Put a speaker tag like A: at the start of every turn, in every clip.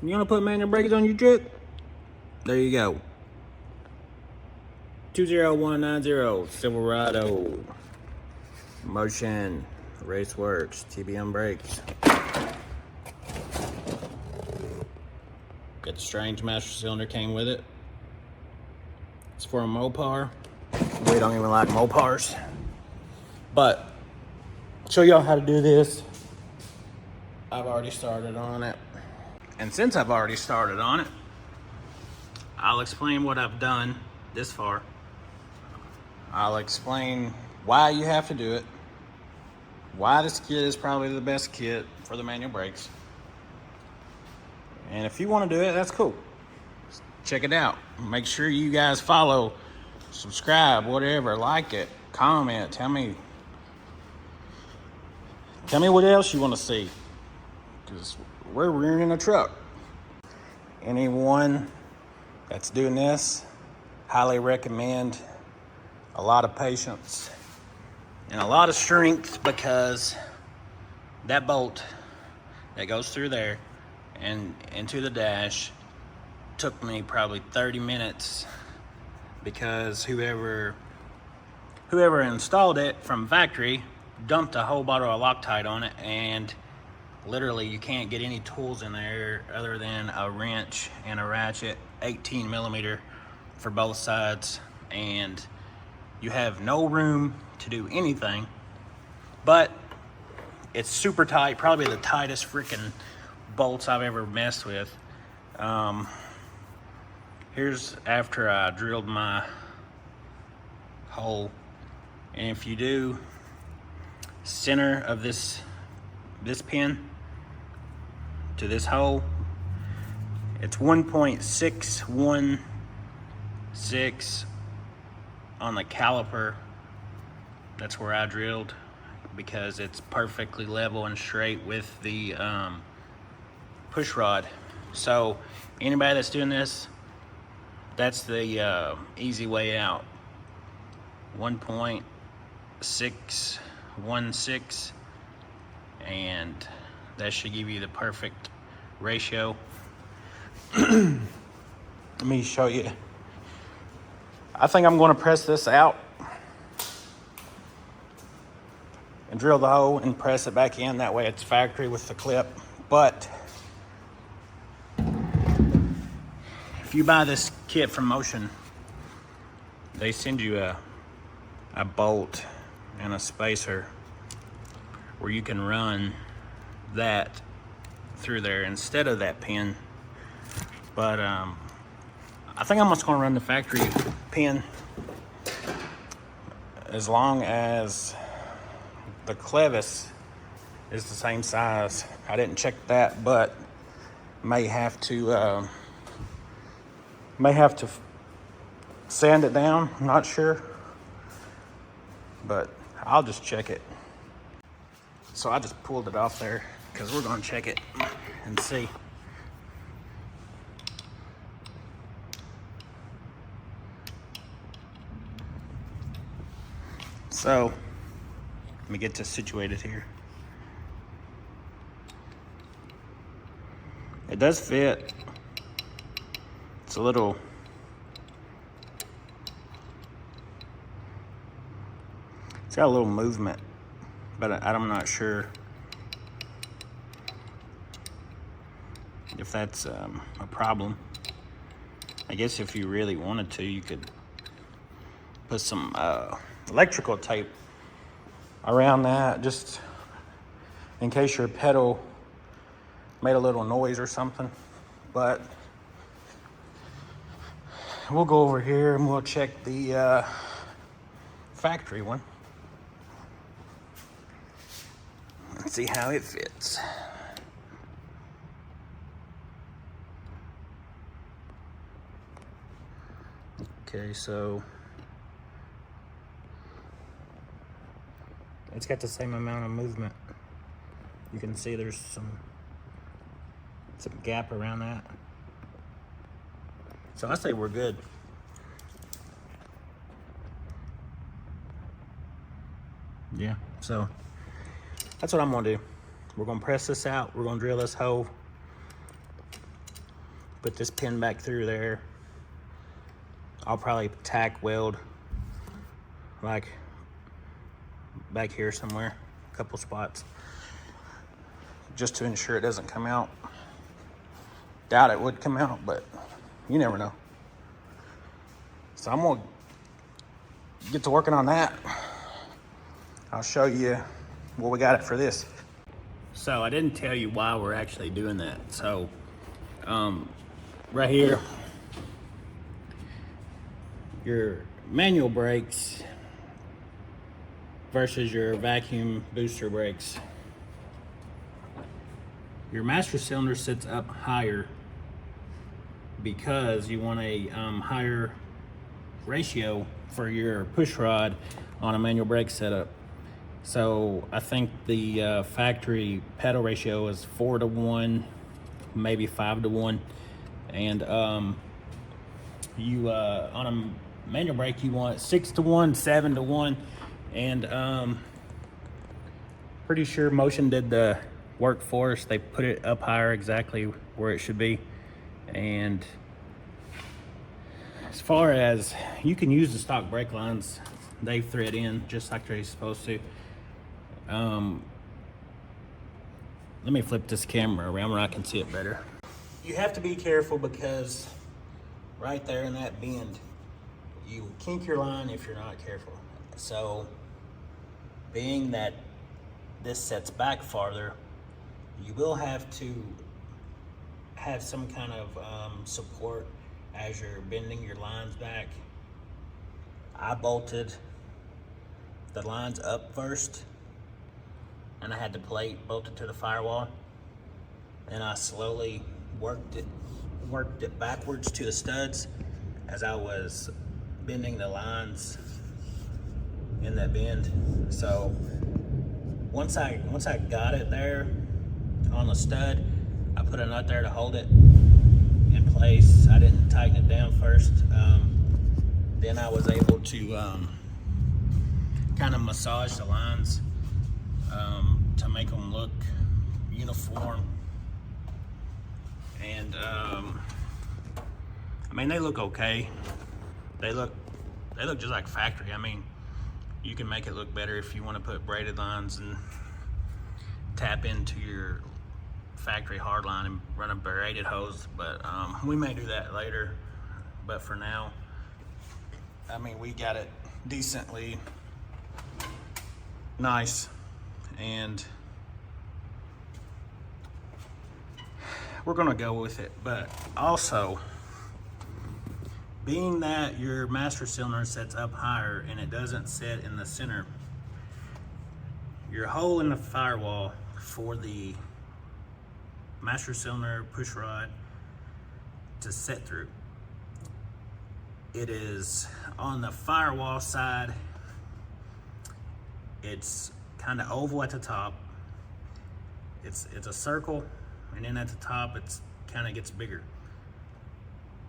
A: You wanna put manual brakes on your truck? There you go. 20190 Silverado. Motion, Raceworks, TBM brakes. Got the strange master cylinder came with it. It's for a Mopar. We don't even like Mopars. But, show y'all how to do this. I've already started on it. And since I've already started on it, I'll explain what I've done this far. I'll explain why you have to do it. Why this kit is probably the best kit for the manual brakes. And if you want to do it, that's cool. Check it out. Make sure you guys follow, subscribe, whatever, like it, comment, tell me what else you want to see. Because we're rearing a truck. Anyone that's doing this, highly recommend a lot of patience and a lot of strength, because that bolt that goes through there and into the dash took me probably 30 minutes, because whoever installed it from factory dumped a whole bottle of Loctite on it, and literally you can't get any tools in there other than a wrench and a ratchet, 18 millimeter for both sides, and you have no room to do anything. But it's super tight, probably the tightest freaking bolts I've ever messed with. Here's after I drilled my hole, and if you do center of this pin to this hole, it's 1.616 on the caliper. That's where I drilled, because it's perfectly level and straight with the push rod. So anybody that's doing this, that's the easy way out. 1.616, and that should give you the perfect ratio. Let me show you. I think I'm going to press this out and drill the hole and press it back in. That way it's factory with the clip. But if you buy this kit from Motion, they send you a bolt and a spacer where you can run that through there instead of that pin. But I think I'm just going to run the factory pin, as long as the clevis is the same size. I didn't check that, but may have to sand it down. I'm not sure, but I'll just check it. So I just pulled it off there because we're going to check it and see. So let me get this situated here. It does fit. It's a little, it's got a little movement, but I'm not sure if that's a problem. I guess if you really wanted to, you could put some electrical tape around that, just in case your pedal made a little noise or something. But we'll go over here and we'll check the factory one and see how it fits. Okay, so it's got the same amount of movement. You can see there's some gap around that. So I say we're good. Yeah, so that's what I'm gonna do. We're gonna press this out. We're gonna drill this hole. put this pin back through there. I'll probably tack weld like back here somewhere, a couple spots, just to ensure it doesn't come out. Doubt it would come out, but you never know. So I'm gonna get to working on that. I'll show you what we got it for this. So I didn't tell you why we're actually doing that. So right here, your manual brakes versus your vacuum booster brakes. Your master cylinder sits up higher because you want a higher ratio for your push rod on a manual brake setup. So I think the factory pedal ratio is 4-to-1, maybe 5-to-1, and you on a manual brake you want 6-to-1, 7-to-1, and pretty sure Motion did the work for us. They put it up higher exactly where it should be. And as far as, you can use the stock brake lines, they thread in just like they're supposed to. Let me flip this camera around where I can see it better. You have to be careful because right there in that bend, you kink your line if you're not careful. So being that this sets back farther, you will have to have some kind of support as you're bending your lines back. I bolted the lines up first, and I had the plate bolted to the firewall, and I slowly worked it backwards to the studs as I was bending the lines in that bend. So once I got it there on the stud, I put a nut there to hold it in place. I didn't tighten it down first. Then I was able to kind of massage the lines to make them look uniform. And I mean, they look okay. They look just like factory. I mean, you can make it look better if you want to put braided lines and tap into your factory hard line and run a braided hose, but we may do that later. But for now, I mean, we got it decently nice, and we're gonna go with it. But also, being that your master cylinder sets up higher and it doesn't sit in the center, your hole in the firewall for the master cylinder push rod to set through, it is on the firewall side. It's kind of oval at the top. It's a circle, and then at the top it's kind of gets bigger.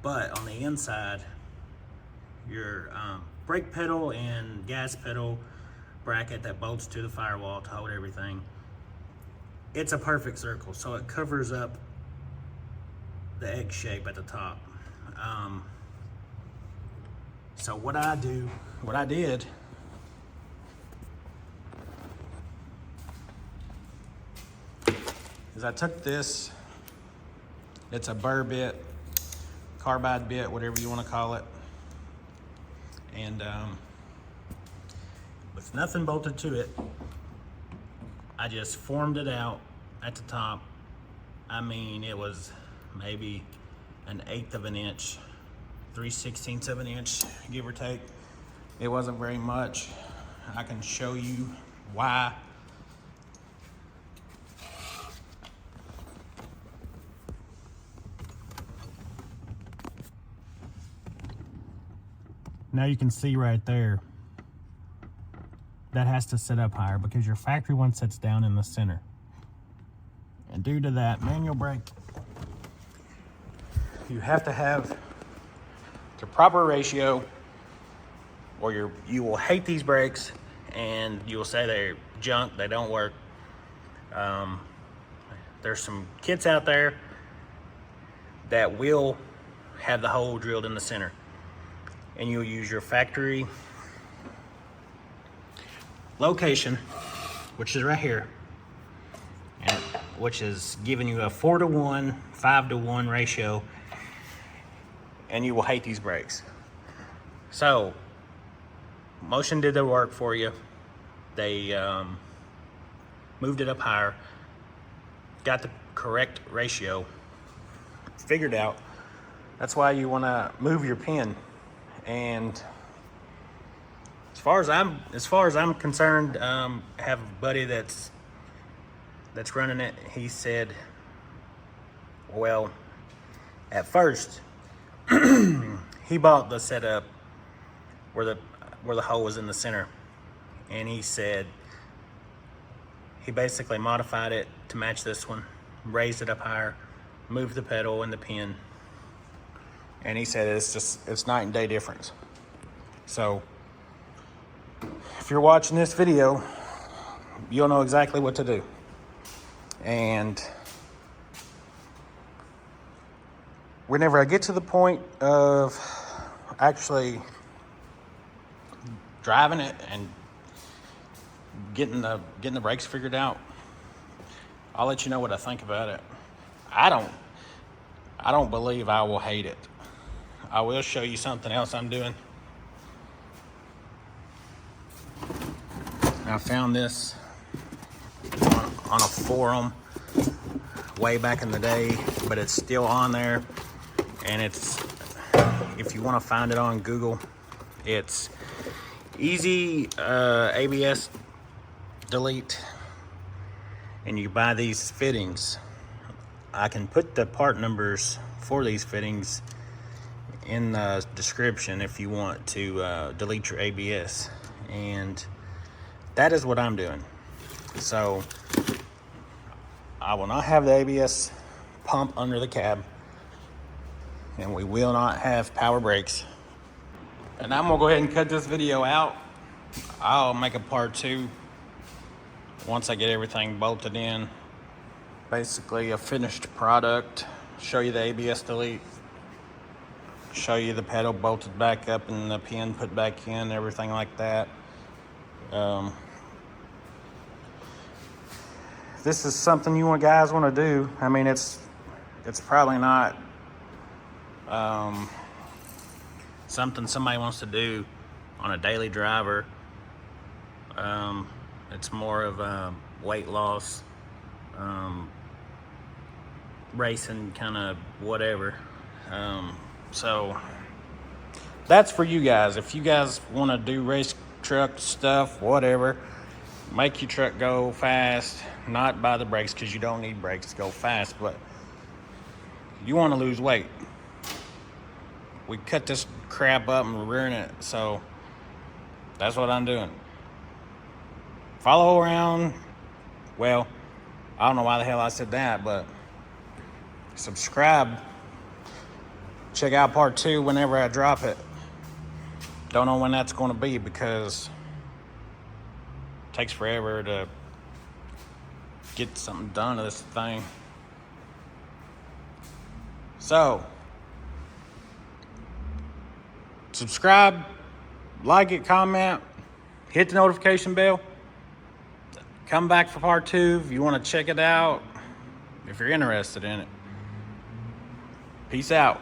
A: But on the inside, your brake pedal and gas pedal bracket that bolts to the firewall to hold everything, it's a perfect circle, so it covers up the egg shape at the top. So what I did is I took this, it's a burr bit, carbide bit, whatever you want to call it, and with nothing bolted to it, I just formed it out at the top. I mean, it was maybe 1/8 of an inch, 3/16 of an inch, give or take. It wasn't very much. I can show you why. Now you can see right there, that has to sit up higher because your factory one sits down in the center. And due to that manual brake, you have to have the proper ratio, or you will hate these brakes and you will say they're junk, they don't work. There's some kits out there that will have the hole drilled in the center. And you'll use your factory location, which is right here, and which is giving you a 4-to-1, 5-to-1 ratio, and you will hate these brakes. So, Motion did their work for you. They moved it up higher, got the correct ratio figured out. That's why you want to move your pin. And as far as I'm concerned, I have a buddy that's running it. He said, well, at first he bought the setup where the hole was in the center, and he said he basically modified it to match this one, raised it up higher, moved the pedal and the pin, and he said it's night and day difference. So if you're watching this video, you'll know exactly what to do. And whenever I get to the point of actually driving it and getting the brakes figured out, I'll let you know what I think about it. I don't believe I will hate it. I will show you something else I'm doing. I found this on a forum way back in the day, but it's still on there. And it's, if you want to find it on Google, it's easy ABS delete, and you buy these fittings. I can put the part numbers for these fittings in the description if you want to delete your ABS, and that is what I'm doing. So I will not have the ABS pump under the cab, and we will not have power brakes. And I'm gonna go ahead and cut this video out. I'll make a part 2 once I get everything bolted in. Basically a finished product. Show you the ABS delete, show you the pedal bolted back up and the pin put back in, everything like that. This is something you guys want to do. I mean, it's probably not something somebody wants to do on a daily driver. It's more of a weight loss, racing kind of whatever. So that's for you guys. If you guys want to do race truck stuff, whatever, make your truck go fast, not by the brakes, because you don't need brakes to go fast, but you want to lose weight. We cut this crap up and ruin it, so that's what I'm doing. Follow around. Well, I don't know why the hell I said that, but subscribe. Check out part 2 whenever I drop it. Don't know when that's going to be, because it takes forever to get something done to this thing. So subscribe, like it, comment, hit the notification bell. Come back for part 2 if you want to check it out, if you're interested in it. Peace out.